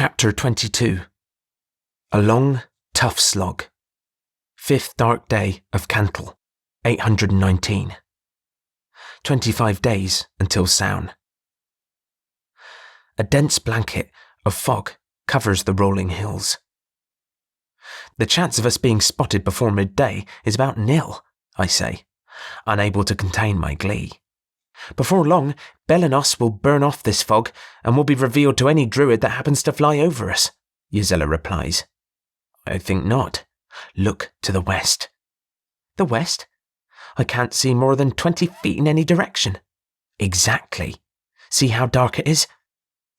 Chapter 22. A long, tough slog. 5th dark day of Cantle, 819. 25 days until Sown. A dense blanket of fog covers the rolling hills. The chance of us being spotted before midday is about nil, I say, unable to contain my glee. Before long, Belenos will burn off this fog and will be revealed to any druid that happens to fly over us, Ysella replies. I think not. Look to the west. The west? I can't see more than 20 feet in any direction. Exactly. See how dark it is?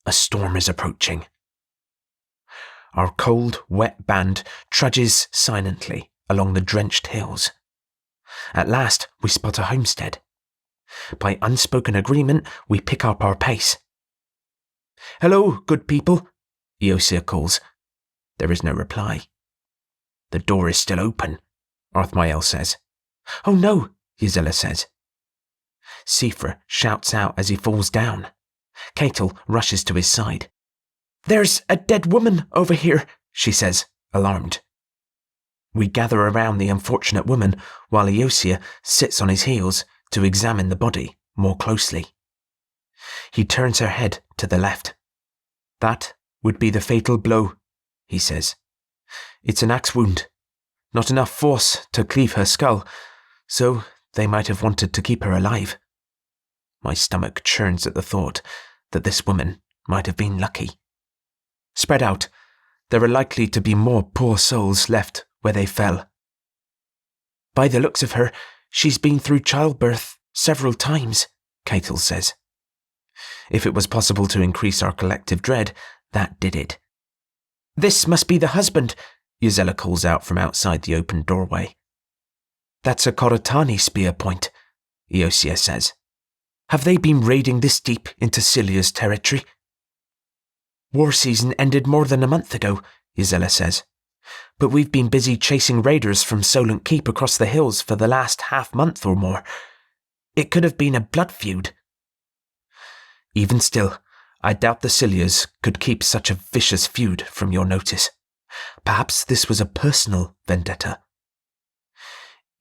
A storm is approaching. Our cold, wet band trudges silently along the drenched hills. At last, we spot a homestead. By unspoken agreement, we pick up our pace. Hello, good people, Eosia calls. There is no reply. The door is still open, Arthmael says. Oh no, Ysella says. Sifra shouts out as he falls down. Catel rushes to his side. There's a dead woman over here, she says, alarmed. We gather around the unfortunate woman while Eosia sits on his heels to examine the body more closely. He turns her head to the left. That would be the fatal blow, he says. It's an axe wound. Not enough force to cleave her skull, so they might have wanted to keep her alive. My stomach churns at the thought that this woman might have been lucky. Spread out, there are likely to be more poor souls left where they fell. By the looks of her, she's been through childbirth several times, Catel says. If it was possible to increase our collective dread, that did it. This must be the husband, Ysella calls out from outside the open doorway. That's a Korotani spear point, Eosia says. Have they been raiding this deep into Celia's territory? War season ended more than a month ago, Ysella says. But we've been busy chasing raiders from Solent Keep across the hills for the last half-month or more. It could have been a blood feud. Even still, I doubt the Celias could keep such a vicious feud from your notice. Perhaps this was a personal vendetta.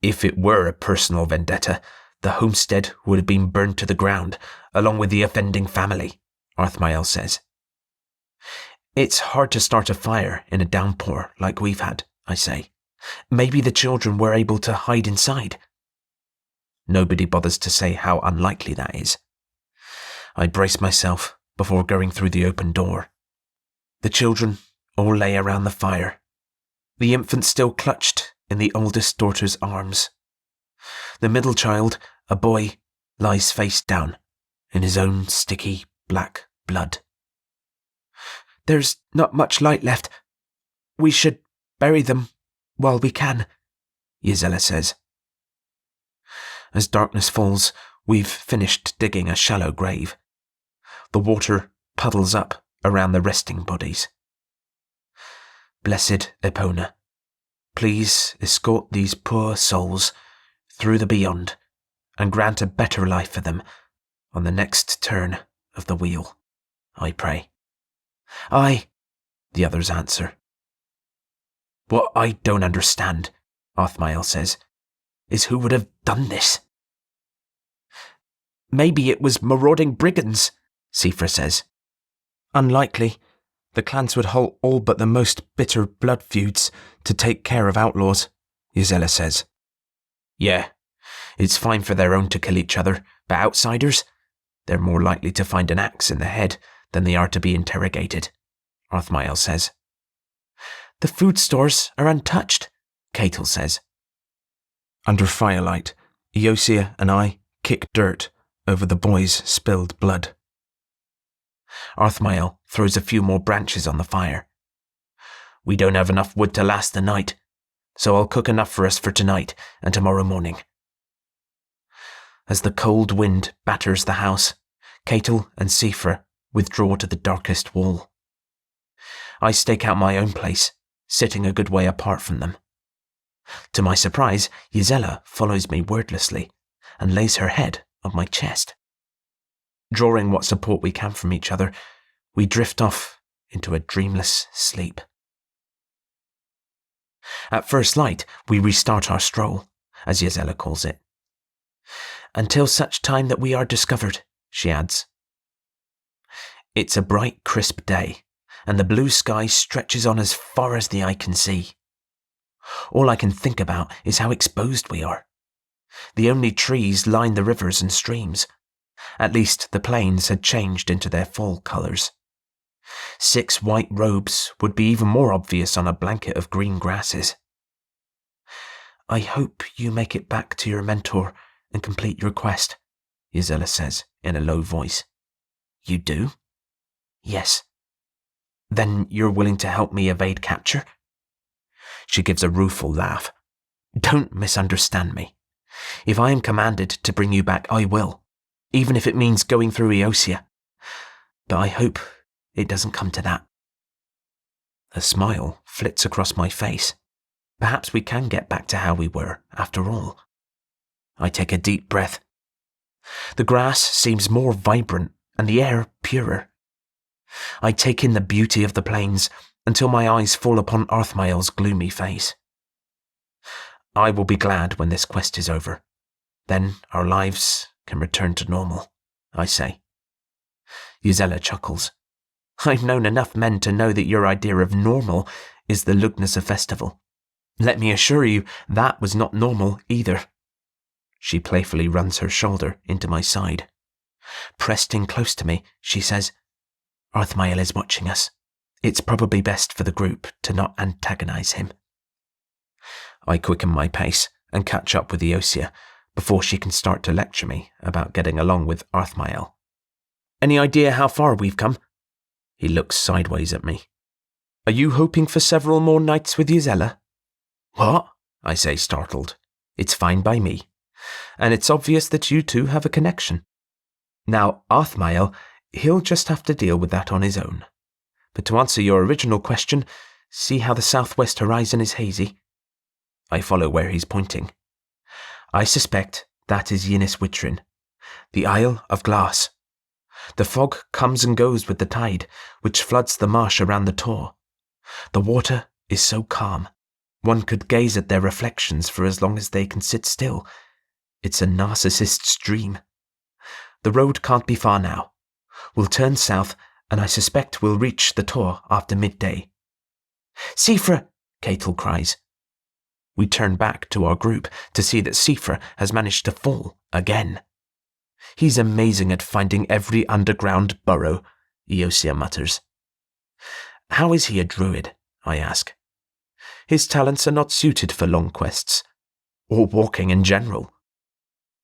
If it were a personal vendetta, the homestead would have been burned to the ground, along with the offending family, Arthmael says. It's hard to start a fire in a downpour like we've had, I say. Maybe the children were able to hide inside. Nobody bothers to say how unlikely that is. I brace myself before going through the open door. The children all lay around the fire, the infant still clutched in the oldest daughter's arms. The middle child, a boy, lies face down in his own sticky black blood. There's not much light left. We should bury them while we can, Ysella says. As darkness falls, we've finished digging a shallow grave. The water puddles up around the resting bodies. Blessed Epona, please escort these poor souls through the beyond and grant a better life for them on the next turn of the wheel, I pray. Aye, the others answer. What I don't understand, Arthmael says, is who would have done this. Maybe it was marauding brigands, Sifra says. Unlikely. The clans would halt all but the most bitter blood feuds to take care of outlaws, Ysella says. Yeah, it's fine for their own to kill each other, but outsiders? They're more likely to find an axe in the head than they are to be interrogated, Arthmael says. The food stores are untouched, Catel says. Under firelight, Eosia and I kick dirt over the boy's spilled blood. Arthmael throws a few more branches on the fire. We don't have enough wood to last the night, so I'll cook enough for us for tonight and tomorrow morning. As the cold wind batters the house, Catel and Sifra withdraw to the darkest wall. I stake out my own place, sitting a good way apart from them. To my surprise, Ysella follows me wordlessly and lays her head on my chest. Drawing what support we can from each other, we drift off into a dreamless sleep. At first light, we restart our stroll, as Gisela calls it. Until such time that we are discovered, she adds. It's a bright, crisp day, and the blue sky stretches on as far as the eye can see. All I can think about is how exposed we are. The only trees line the rivers and streams. At least the plains had changed into their fall colours. 6 white robes would be even more obvious on a blanket of green grasses. I hope you make it back to your mentor and complete your quest, Gisela says in a low voice. You do? Yes. Then you're willing to help me evade capture? She gives a rueful laugh. Don't misunderstand me. If I am commanded to bring you back, I will, even if it means going through Eosia. But I hope it doesn't come to that. A smile flits across my face. Perhaps we can get back to how we were, after all. I take a deep breath. The grass seems more vibrant and the air purer. I take in the beauty of the plains until my eyes fall upon Arthmael's gloomy face. I will be glad when this quest is over. Then our lives can return to normal, I say. Gisela chuckles. I've known enough men to know that your idea of normal is the Lugnasa festival. Let me assure you, that was not normal either. She playfully runs her shoulder into my side. Pressed in close to me, she says, Arthmael is watching us. It's probably best for the group to not antagonize him. I quicken my pace and catch up with Eosia before she can start to lecture me about getting along with Arthmael. Any idea how far we've come? He looks sideways at me. Are you hoping for several more nights with Gisela? What? I say, startled. It's fine by me. And it's obvious that you two have a connection. Now, Arthmael, he'll just have to deal with that on his own. But to answer your original question, see how the southwest horizon is hazy? I follow where he's pointing. I suspect that is Yinis Witrin, the Isle of Glass. The fog comes and goes with the tide, which floods the marsh around the Tor. The water is so calm, one could gaze at their reflections for as long as they can sit still. It's a narcissist's dream. The road can't be far now. We'll turn south, and I suspect we'll reach the Tor after midday. Sifra! Ketil cries. We turn back to our group to see that Sifra has managed to fall again. He's amazing at finding every underground burrow, Eosia mutters. How is he a druid? I ask. His talents are not suited for long quests, or walking in general.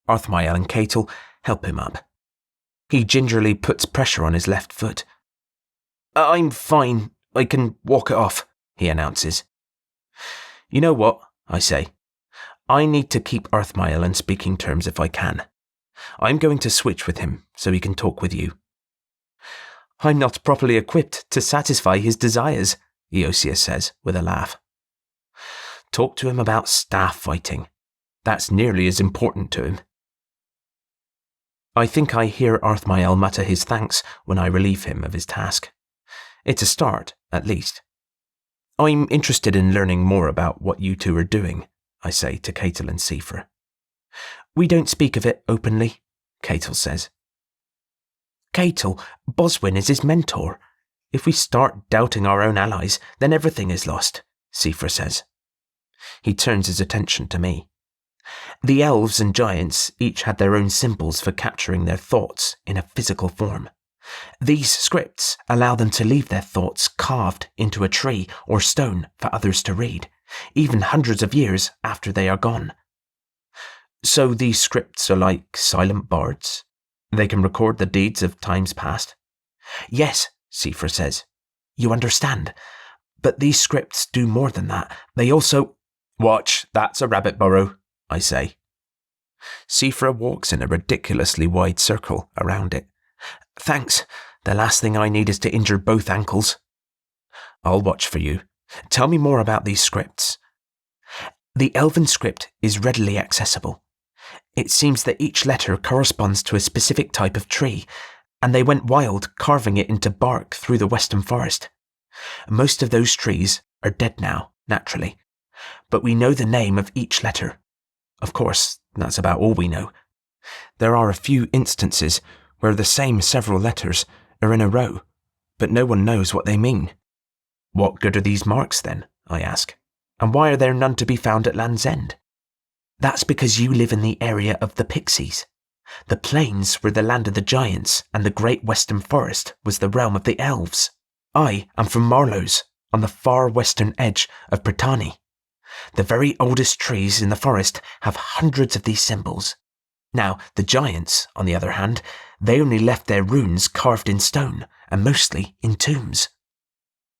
Arthmael and Ketil help him up. He gingerly puts pressure on his left foot. I'm fine, I can walk it off, he announces. You know what? I say. I need to keep Arthmael in speaking terms if I can. I'm going to switch with him so he can talk with you. I'm not properly equipped to satisfy his desires, Eosia says with a laugh. Talk to him about staff fighting. That's nearly as important to him. I think I hear Arthmael mutter his thanks when I relieve him of his task. It's a start, at least. I'm interested in learning more about what you two are doing, I say to Ketil and Sifra. We don't speak of it openly, Ketil says. Ketil, Boswin is his mentor. If we start doubting our own allies, then everything is lost, Sifra says. He turns his attention to me. The elves and giants each had their own symbols for capturing their thoughts in a physical form. These scripts allow them to leave their thoughts carved into a tree or stone for others to read, even hundreds of years after they are gone. So these scripts are like silent bards? They can record the deeds of times past? Yes, Sifra says. You understand. But these scripts do more than that. They also... Watch, that's a rabbit burrow, I say. Sifra walks in a ridiculously wide circle around it. Thanks. The last thing I need is to injure both ankles. I'll watch for you. Tell me more about these scripts. The Elven script is readily accessible. It seems that each letter corresponds to a specific type of tree, and they went wild carving it into bark through the western forest. Most of those trees are dead now, naturally, but we know the name of each letter. Of course, that's about all we know. There are a few instances where the same several letters are in a row, but no one knows what they mean. What good are these marks then, I ask, and why are there none to be found at Land's End? That's because you live in the area of the Pixies. The plains were the land of the giants, and the great western forest was the realm of the elves. I am from Marlowe's, on the far western edge of Brittany. The very oldest trees in the forest have hundreds of these symbols. Now, the giants, on the other hand, they only left their runes carved in stone, and mostly in tombs.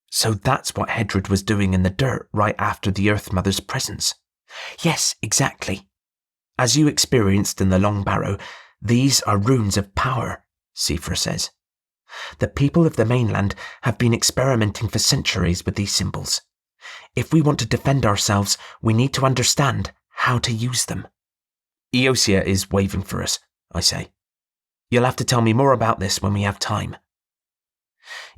So that's what Hedred was doing in the dirt right after the Earth Mother's presence. Yes, exactly. As you experienced in the Long Barrow, these are runes of power, Seifra says. The people of the mainland have been experimenting for centuries with these symbols. If we want to defend ourselves, we need to understand how to use them. Eosia is waving for us, I say. You'll have to tell me more about this when we have time.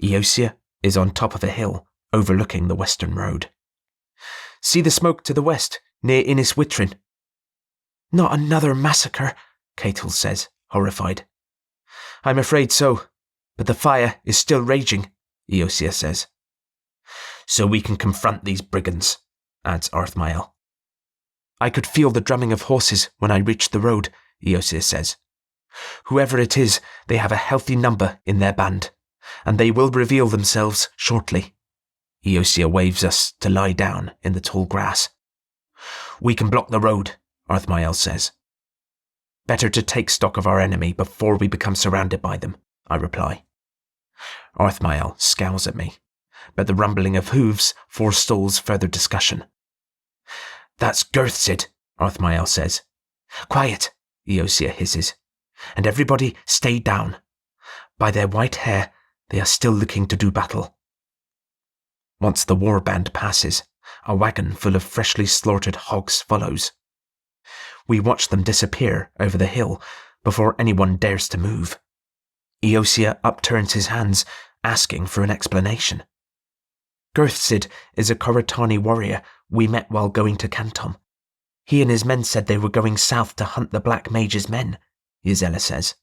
Eosia is on top of a hill overlooking the western road. See the smoke to the west, near Innis Witrin? Not another massacre, Catel says, horrified. I'm afraid so, but the fire is still raging, Eosia says. So we can confront these brigands, adds Arthmael. I could feel the drumming of horses when I reached the road, Eosia says. Whoever it is, they have a healthy number in their band, and they will reveal themselves shortly. Eosia waves us to lie down in the tall grass. We can block the road, Arthmael says. Better to take stock of our enemy before we become surrounded by them, I reply. Arthmael scowls at me, but the rumbling of hooves forestalls further discussion. That's Girthsid, Arthmael says. Quiet, Eosia hisses, and everybody stay down. By their white hair, they are still looking to do battle. Once the war band passes, a wagon full of freshly slaughtered hogs follows. We watch them disappear over the hill before anyone dares to move. Eosia upturns his hands, asking for an explanation. Girthsid is a Coratani warrior we met while going to Canton. He and his men said they were going south to hunt the Black Mage's men, Ysela says.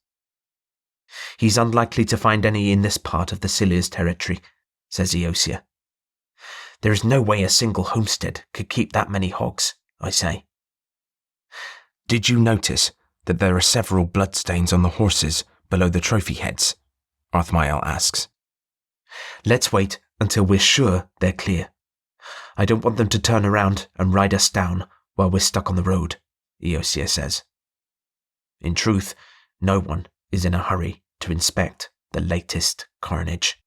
He's unlikely to find any in this part of the Cilia's territory, says Eosia. There is no way a single homestead could keep that many hogs, I say. Did you notice that there are several bloodstains on the horses below the trophy heads? Arthmael asks. Let's wait until we're sure they're clear. I don't want them to turn around and ride us down while we're stuck on the road, Eosia says. In truth, no one is in a hurry to inspect the latest carnage.